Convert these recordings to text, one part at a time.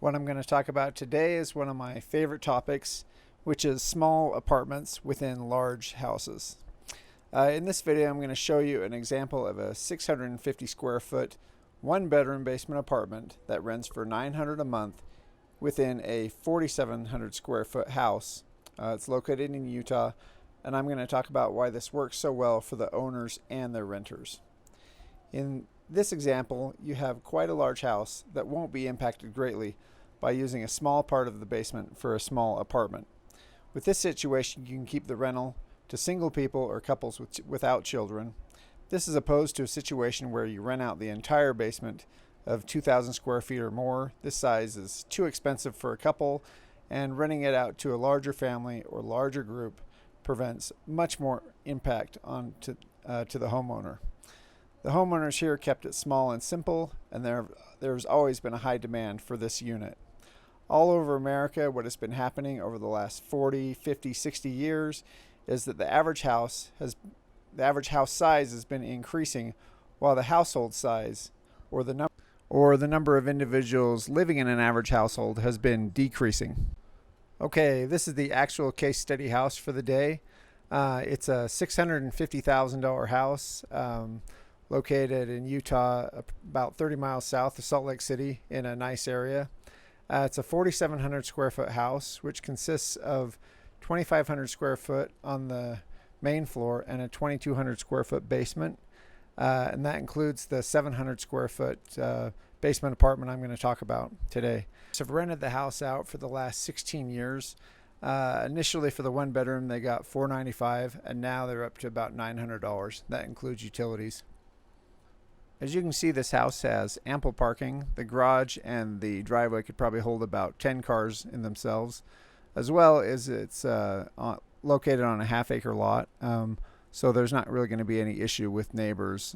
What I'm going to talk about today is one of my favorite topics, which is small apartments within large houses. In this video, I'm going to show you an example of a 650 square foot, one bedroom basement apartment that rents for $900 a month within a 4,700 square foot house. It's located in Utah, and I'm going to talk about why this works so well for the owners and their renters. In this example, you have quite a large house that won't be impacted greatly by using a small part of the basement for a small apartment. With this situation, you can keep the rental to single people or couples without children. This is opposed to a situation where you rent out the entire basement of 2,000 square feet or more. This size is too expensive for a couple, and renting it out to a larger family or larger group prevents much more impact to the homeowner. The homeowners here kept it small and simple, and there's always been a high demand for this unit. All over America, what has been happening over the last 40, 50, 60 years is that the average house size has been increasing, while the household size, or the number of individuals living in an average household, has been decreasing. Okay, this is the actual case study house for the day. It's a $650,000 house located in Utah, about 30 miles south of Salt Lake City, in a nice area. It's a 4,700 square foot house, which consists of 2,500 square foot on the main floor and a 2,200 square foot basement. And that includes the 700 square foot basement apartment I'm going to talk about today. So I've rented the house out for the last 16 years. Initially for the one bedroom, they got $495, and now they're up to about $900. That includes utilities. As you can see, this house has ample parking. The garage and the driveway could probably hold about 10 cars in themselves, as well as it's located on a half-acre lot. So there's not really going to be any issue with neighbors,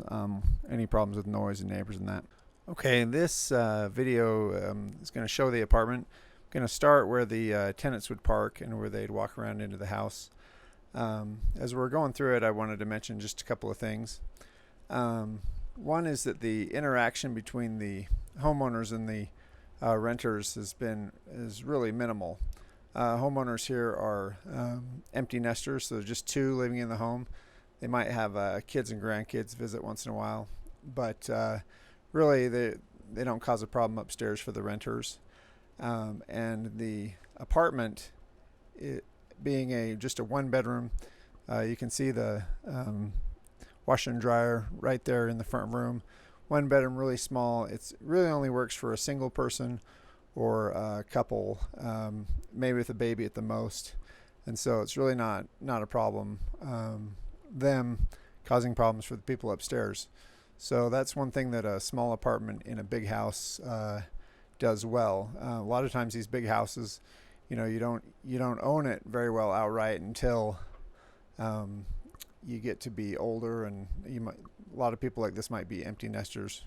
any problems with noise and neighbors and that. Okay, this video is going to show the apartment. I'm going to start where the tenants would park and where they'd walk around into the house. As we're going through it, I wanted to mention just a couple of things. One is that the interaction between the homeowners and the renters is really minimal. Homeowners here are empty nesters, so there's just two living in the home. They might have kids and grandkids visit once in a while, but really they don't cause a problem upstairs for the renters. And the apartment, being just a one bedroom, you can see the washer and dryer right there in the front room. One bedroom, really small. It really only works for a single person or a couple, maybe with a baby at the most. And so it's really not a problem, them causing problems for the people upstairs. So that's one thing that a small apartment in a big house does well. A lot of times these big houses, you don't own it very well outright until you get to be older, and a lot of people like this might be empty nesters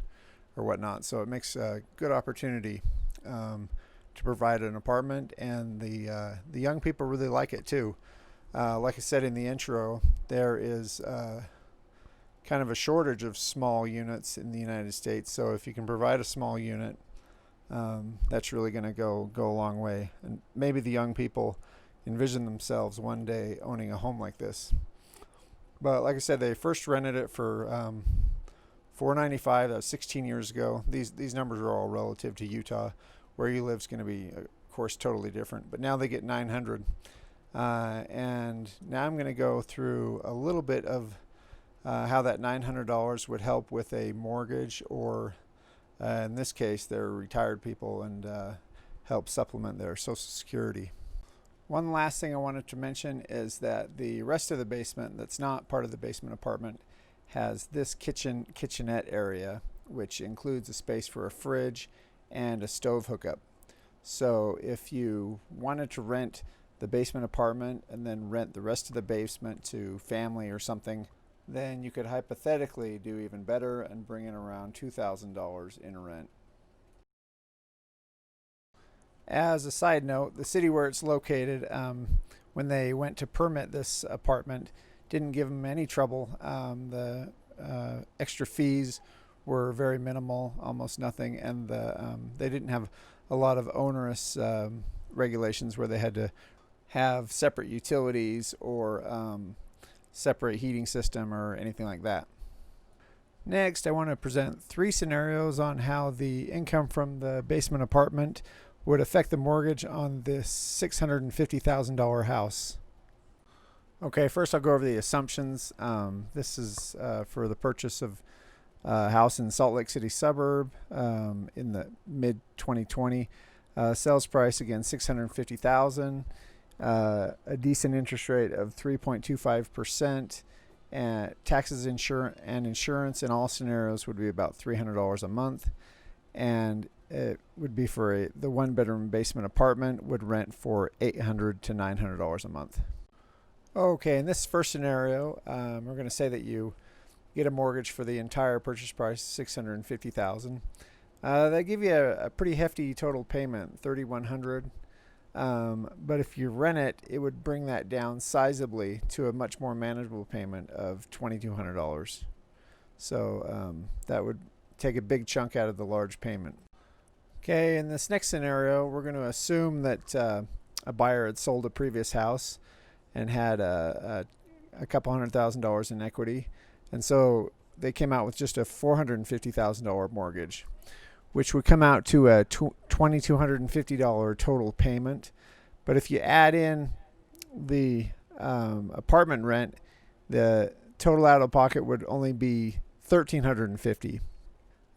or whatnot. So it makes a good opportunity to provide an apartment, and the young people really like it too. Like I said in the intro, there is kind of a shortage of small units in the United States. So if you can provide a small unit, that's really going to go a long way. And maybe the young people envision themselves one day owning a home like this. But like I said, they first rented it for $495. That was 16 years ago. These numbers are all relative to Utah. Where you live is going to be, of course, totally different. But now they get $900. And now I'm going to go through a little bit of how that $900 would help with a mortgage, or in this case, they're retired people, and help supplement their Social Security. One last thing I wanted to mention is that the rest of the basement that's not part of the basement apartment has this kitchenette area, which includes a space for a fridge and a stove hookup. So if you wanted to rent the basement apartment and then rent the rest of the basement to family or something, then you could hypothetically do even better and bring in around $2,000 in rent. As a side note, the city where it's located, when they went to permit this apartment, didn't give them any trouble. The extra fees were very minimal, almost nothing, and they didn't have a lot of onerous regulations where they had to have separate utilities or separate heating system or anything like that. Next, I want to present 3 scenarios on how the income from the basement apartment would affect the mortgage on this $650,000 house. Okay, first I'll go over the assumptions. This is for the purchase of a house in Salt Lake City suburb in the mid-2020. Sales price, again, $650,000. A decent interest rate of 3.25%. And taxes, insurance in all scenarios would be about $300 a month, and it would be for the 1-bedroom basement apartment would rent for $800 to $900 a month. Okay, in this first scenario, we're going to say that you get a mortgage for the entire purchase price, $650,000. They give you a pretty hefty total payment, $3,100. But if you rent it, it would bring that down sizably to a much more manageable payment of $2,200. So that would take a big chunk out of the large payment. Okay, in this next scenario, we're going to assume that a buyer had sold a previous house and had a couple $100,000 in equity, and so they came out with just a $450,000 mortgage, which would come out to a $2,250 total payment. But if you add in the apartment rent, the total out of pocket would only be $1,350.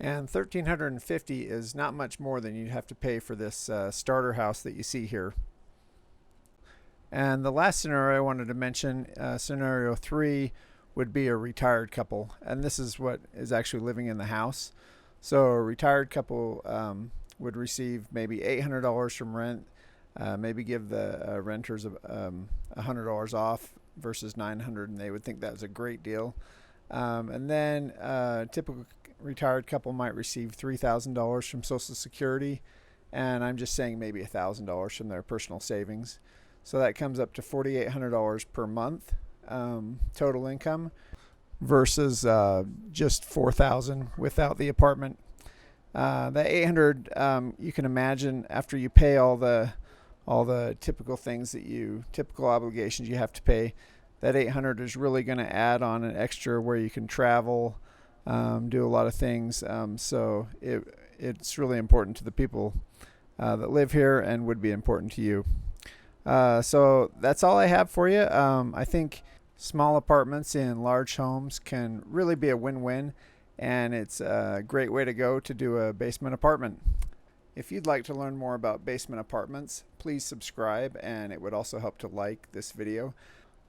And $1,350 is not much more than you'd have to pay for this starter house that you see here. And the last scenario I wanted to mention, scenario 3, would be a retired couple. And this is what is actually living in the house. So a retired couple would receive maybe $800 from rent, maybe give the renters $100 off versus $900, and they would think that was a great deal. And then a typical retired couple might receive $3,000 from Social Security, and I'm just saying maybe $1,000 from their personal savings. So that comes up to $4,800 per month total income, versus just $4,000 without the apartment. The $800, you can imagine, after you pay all the typical things typical obligations you have to pay, that $800 is really going to add on an extra where you can travel, do a lot of things. So it's really important to the people that live here and would be important to you. So that's all I have for you. I think small apartments in large homes can really be a win-win, and it's a great way to go to do a basement apartment. If you'd like to learn more about basement apartments, please subscribe, and it would also help to like this video.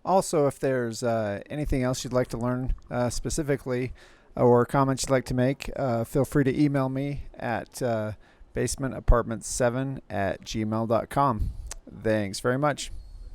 Also, if there's anything else you'd like to learn specifically, or comments you'd like to make, feel free to email me at basementapartments7@gmail.com. Thanks very much.